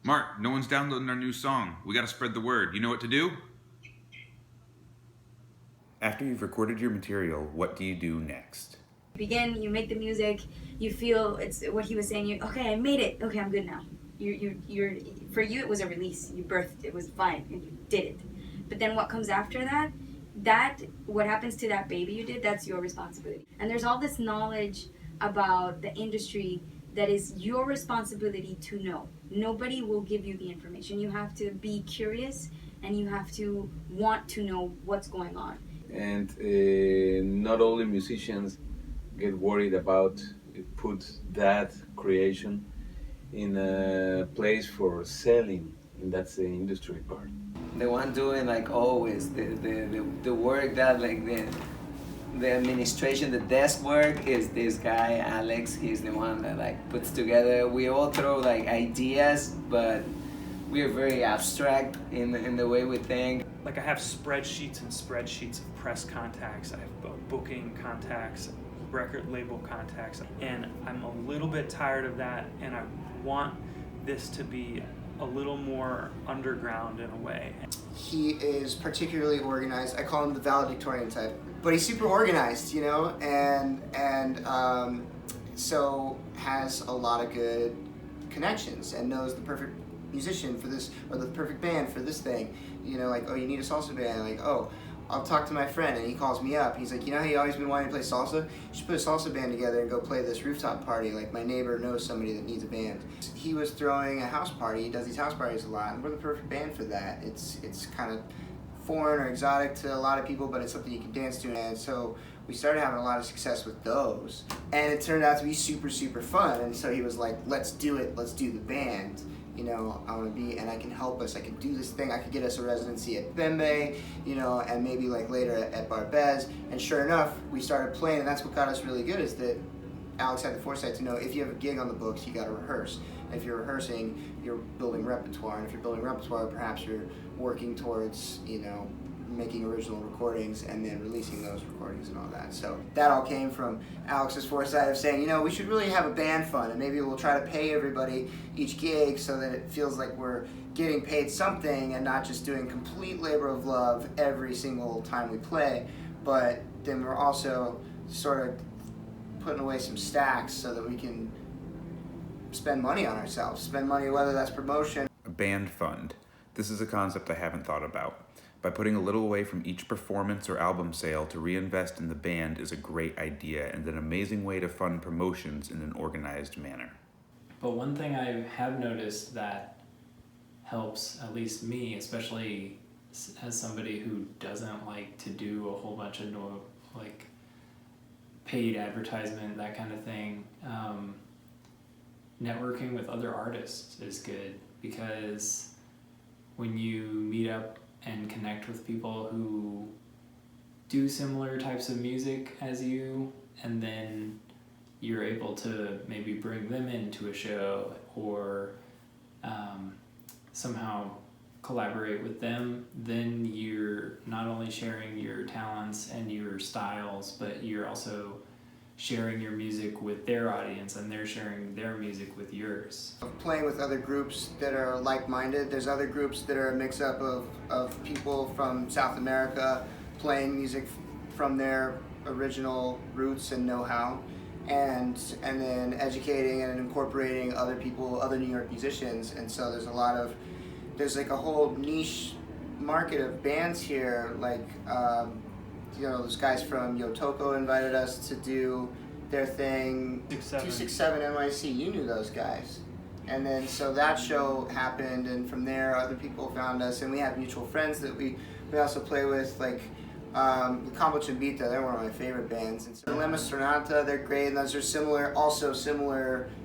Mark, no one's downloading our new song. We gotta spread the word. You know what to do? After you've recorded your material, what do you do next? Begin, you make the music, you feel it's what he was saying, you okay, I made it, okay, I'm good now. You're for you it was a release, you birthed, it was fine, and you did it. But then what comes after that what happens to that baby you did, that's your responsibility. And there's all this knowledge about the industry that is your responsibility to know. Nobody will give you the information. You have to be curious and you have to want to know what's going on. And not only musicians get worried about put that creation in a place for selling, and that's the industry part. The one doing like always the work that like the administration, the desk work is this guy Alex. He's the one that like puts together. We all throw like ideas, but we are very abstract in the way we think. Like I have spreadsheets and spreadsheets of press contacts. I have booking contacts, record label contacts, and I'm a little bit tired of that. And I want this to be a little more underground in a way. He is particularly organized. I call him the valedictorian type, but he's super organized, you know, and so has a lot of good connections and knows the perfect musician for this or the perfect band for this thing. You know, like, oh, you need a salsa band. Like, oh, I'll talk to my friend, and he calls me up. He's like, you know how you always been wanting to play salsa? You should put a salsa band together and go play this rooftop party. Like, my neighbor knows somebody that needs a band. He was throwing a house party. He does these house parties a lot, and we're the perfect band for that. It's kind of foreign or exotic to a lot of people, but it's something you can dance to. And so we started having a lot of success with those, and it turned out to be super, super fun. And so he was like, let's do it. Let's do the band. You know, I want to be, and I can help us. I can do this thing. I could get us a residency at Bembe, you know, and maybe like later at Barbez. And sure enough, we started playing, and that's what got us really good. Is that Alex had the foresight to know if you have a gig on the books, you got to rehearse. And if you're rehearsing, you're building repertoire, and if you're building repertoire, perhaps you're working towards, you know, making original recordings and then releasing those recordings and all that. So that all came from Alex's foresight of saying, you know, we should really have a band fund, and maybe we'll try to pay everybody each gig so that it feels like we're getting paid something and not just doing complete labor of love every single time we play. But then we're also sort of putting away some stacks so that we can spend money on ourselves, spend money whether that's promotion. A band fund. This is a concept I haven't thought about. By putting a little away from each performance or album sale to reinvest in the band is a great idea and an amazing way to fund promotions in an organized manner. But one thing I have noticed that helps, at least me, especially as somebody who doesn't like to do a whole bunch of like paid advertisement, that kind of thing, networking with other artists is good, because when you meet up and connect with people who do similar types of music as you, and then you're able to maybe bring them into a show or somehow collaborate with them, then you're not only sharing your talents and your styles, but you're also sharing your music with their audience, and they're sharing their music with yours. Playing with other groups that are like-minded. There's other groups that are a mix-up of people from South America playing music from their original roots and know-how, and then educating and incorporating other people, other New York musicians. And so there's like a whole niche market of bands here, like you know, those guys from Yotoko invited us to do their thing. 267 NYC, you knew those guys. And then so that show happened, and from there other people found us, and we have mutual friends that we also play with, like Combo Chimbita, they're one of my favorite bands. And so Lema Sonata, they're great, and those are similar.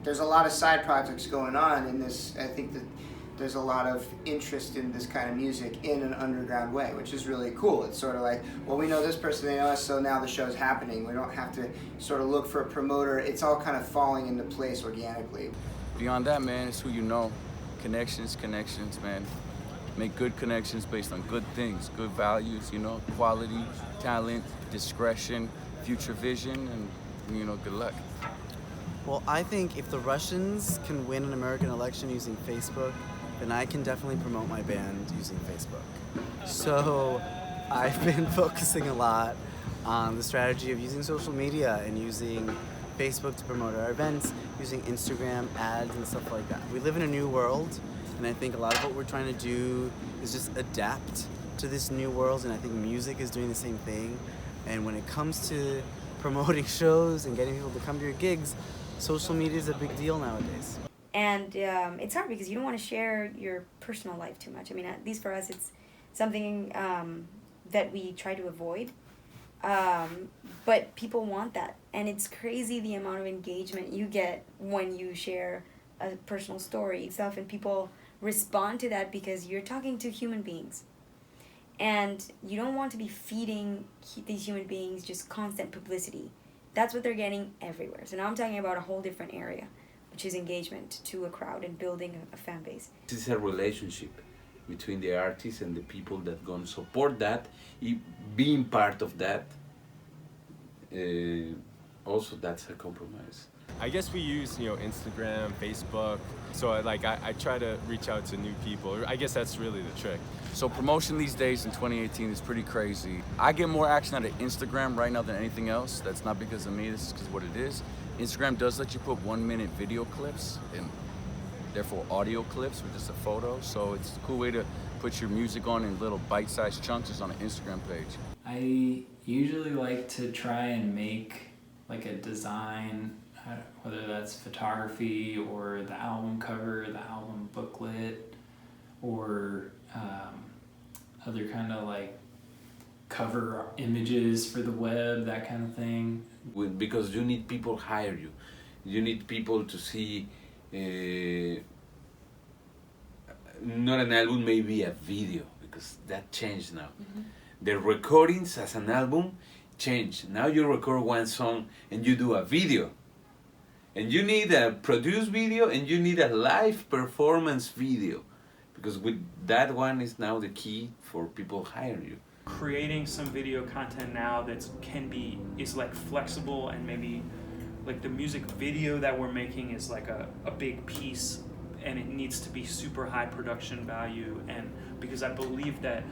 There's a lot of side projects going on in this. I think that there's a lot of interest in this kind of music in an underground way, which is really cool. It's sort of like, well, we know this person, they know us, so now the show's happening. We don't have to sort of look for a promoter. It's all kind of falling into place organically. Beyond that, man, it's who you know. Connections, man. Make good connections based on good things, good values, you know, quality, talent, discretion, future vision, and, you know, good luck. Well, I think if the Russians can win an American election using Facebook, then I can definitely promote my band using Facebook. So I've been focusing a lot on the strategy of using social media and using Facebook to promote our events, using Instagram ads and stuff like that. We live in a new world, and I think a lot of what we're trying to do is just adapt to this new world, and I think music is doing the same thing. And when it comes to promoting shows and getting people to come to your gigs, social media is a big deal nowadays. And it's hard because you don't want to share your personal life too much. I mean, at least for us, it's something that we try to avoid. But people want that. And it's crazy the amount of engagement you get when you share a personal story and stuff, and people respond to that because you're talking to human beings. And you don't want to be feeding these human beings just constant publicity. That's what they're getting everywhere. So now I'm talking about a whole different area, which is engagement to a crowd and building a fan base. This is a relationship between the artists and the people that gonna support that, being part of that. Also, that's a compromise. I guess we use, Instagram, Facebook. So I try to reach out to new people. I guess that's really the trick. So promotion these days in 2018 is pretty crazy. I get more action out of Instagram right now than anything else. That's not because of me, this is because of what it is. Instagram does let you put 1-minute video clips and therefore audio clips with just a photo. So it's a cool way to put your music on in little bite-sized chunks just on an Instagram page. I usually like to try and make like a design, whether that's photography or the album cover, the album booklet, or other kind of like cover images for the web, that kind of thing. Because you need people hire you. You need people to see not an album, maybe a video, because that changed now. Mm-hmm. The recordings as an album changed. Now you record one song and you do a video. And you need a produced video and you need a live performance video. Because with that one is now the key for people hiring you. Creating some video content now is like flexible, and maybe like the music video that we're making is like a big piece, and it needs to be super high production value. And because I believe that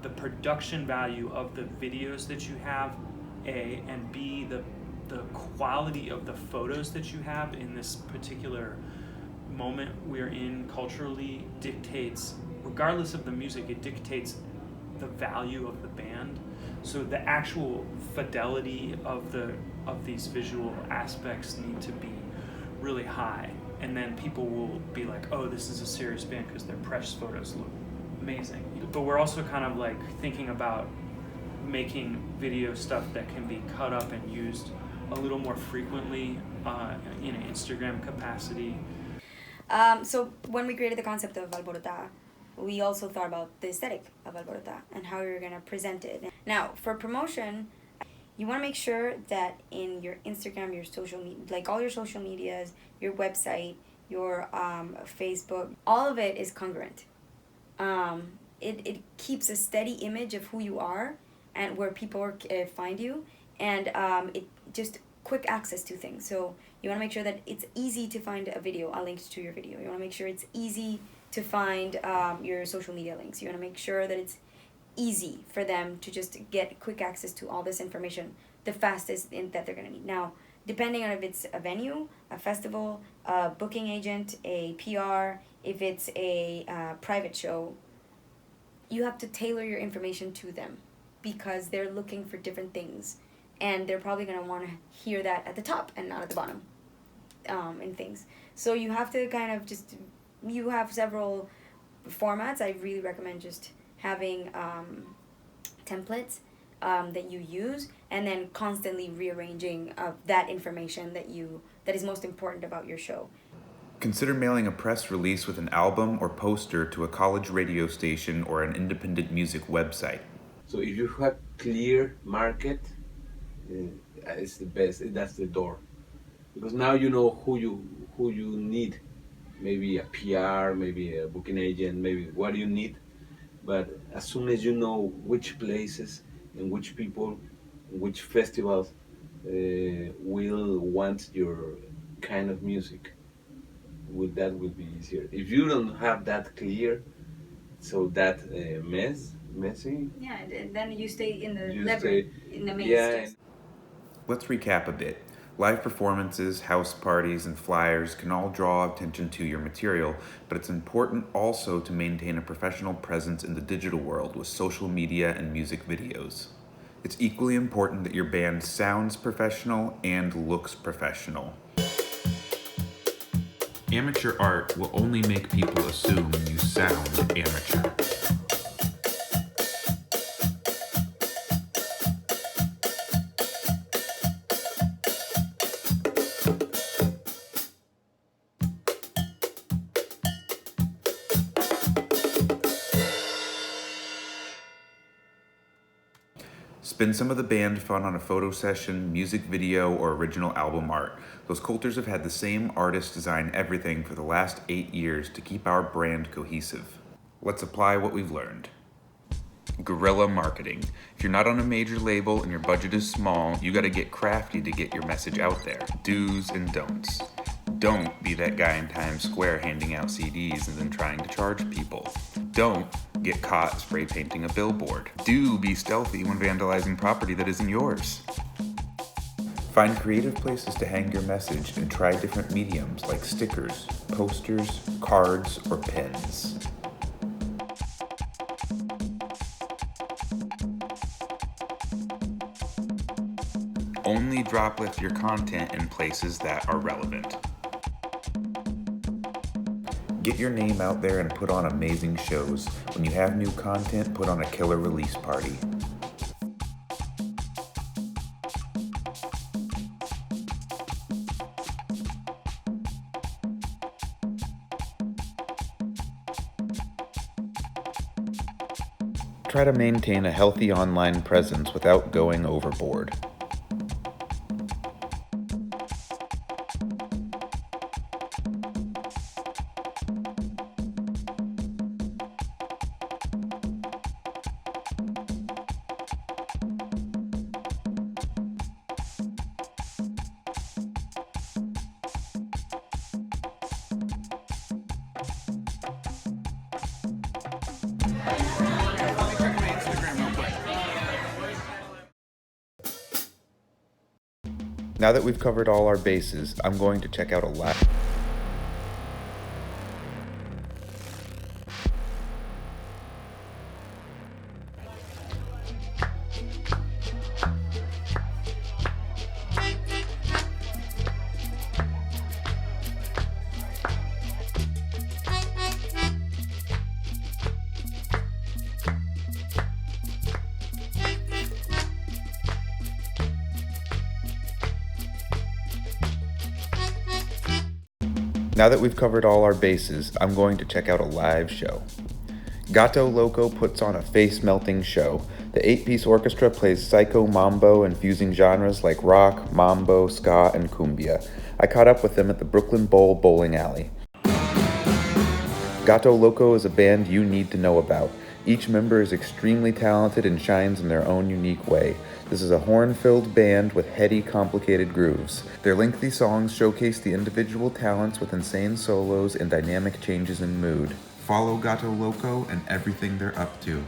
the production value of the videos that you have, A, and B, the quality of the photos that you have in this particular moment we're in culturally dictates, regardless of the music, it dictates the value of the band. So the actual fidelity of these visual aspects need to be really high, and then people will be like, oh, this is a serious band because their press photos look amazing. But we're also kind of like thinking about making video stuff that can be cut up and used a little more frequently in an Instagram capacity. So when we created the concept of Alborota, we also thought about the aesthetic of Alborota and how we were going to present it. Now, for promotion, you want to make sure that in your Instagram, your social media, like all your social medias, your website, your Facebook, all of it is congruent. It keeps a steady image of who you are and where people find you, and it just quick access to things. So you want to make sure that it's easy to find a video, a link to your video. You want to make sure it's easy to find your social media links. You want to make sure that it's easy for them to just get quick access to all this information the fastest that they're going to need. Now, depending on if it's a venue, a festival, a booking agent, a PR, if it's a private show, you have to tailor your information to them because they're looking for different things. And they're probably going to want to hear that at the top and not at the bottom in things. So you have to kind of you have several formats. I really recommend just having templates that you use, and then constantly rearranging that information that is most important about your show. Consider mailing a press release with an album or poster to a college radio station or an independent music website. So if you have clear market, it's the best. That's the door, because now you know who you need. Maybe a PR, maybe a booking agent, maybe what you need. But as soon as you know which places and which people, which festivals will want your kind of music, that would be easier. If you don't have that clear, so that messy. Yeah, and then you stay in the You labyrinth, in the maze. Yeah. just- Let's recap a bit. Live performances, house parties, and flyers can all draw attention to your material, but it's important also to maintain a professional presence in the digital world with social media and music videos. It's equally important that your band sounds professional and looks professional. Amateur art will only make people assume you sound amateur. Spend some of the band fun on a photo session, music video, or original album art. Those Coulters have had the same artist design everything for the last 8 years to keep our brand cohesive. Let's apply what we've learned. Guerrilla marketing. If you're not on a major label and your budget is small, you gotta get crafty to get your message out there. Do's and don'ts. Don't be that guy in Times Square handing out CDs and then trying to charge people. Don't get caught spray painting a billboard. Do be stealthy when vandalizing property that isn't yours. Find creative places to hang your message and try different mediums like stickers, posters, cards, or pens. Only droplet your content in places that are relevant. Get your name out there and put on amazing shows. When you have new content, put on a killer release party. Try to maintain a healthy online presence without going overboard. Now that we've covered all our bases, I'm going to check out a live. Now that we've covered all our bases, I'm going to check out a live show. Gato Loco puts on a face-melting show. The 8-piece orchestra plays psycho mambo, infusing genres like rock, mambo, ska, and cumbia. I caught up with them at the Brooklyn Bowl bowling alley. Gato Loco is a band you need to know about. Each member is extremely talented and shines in their own unique way. This is a horn-filled band with heady, complicated grooves. Their lengthy songs showcase the individual talents with insane solos and dynamic changes in mood. Follow Gato Loco and everything they're up to.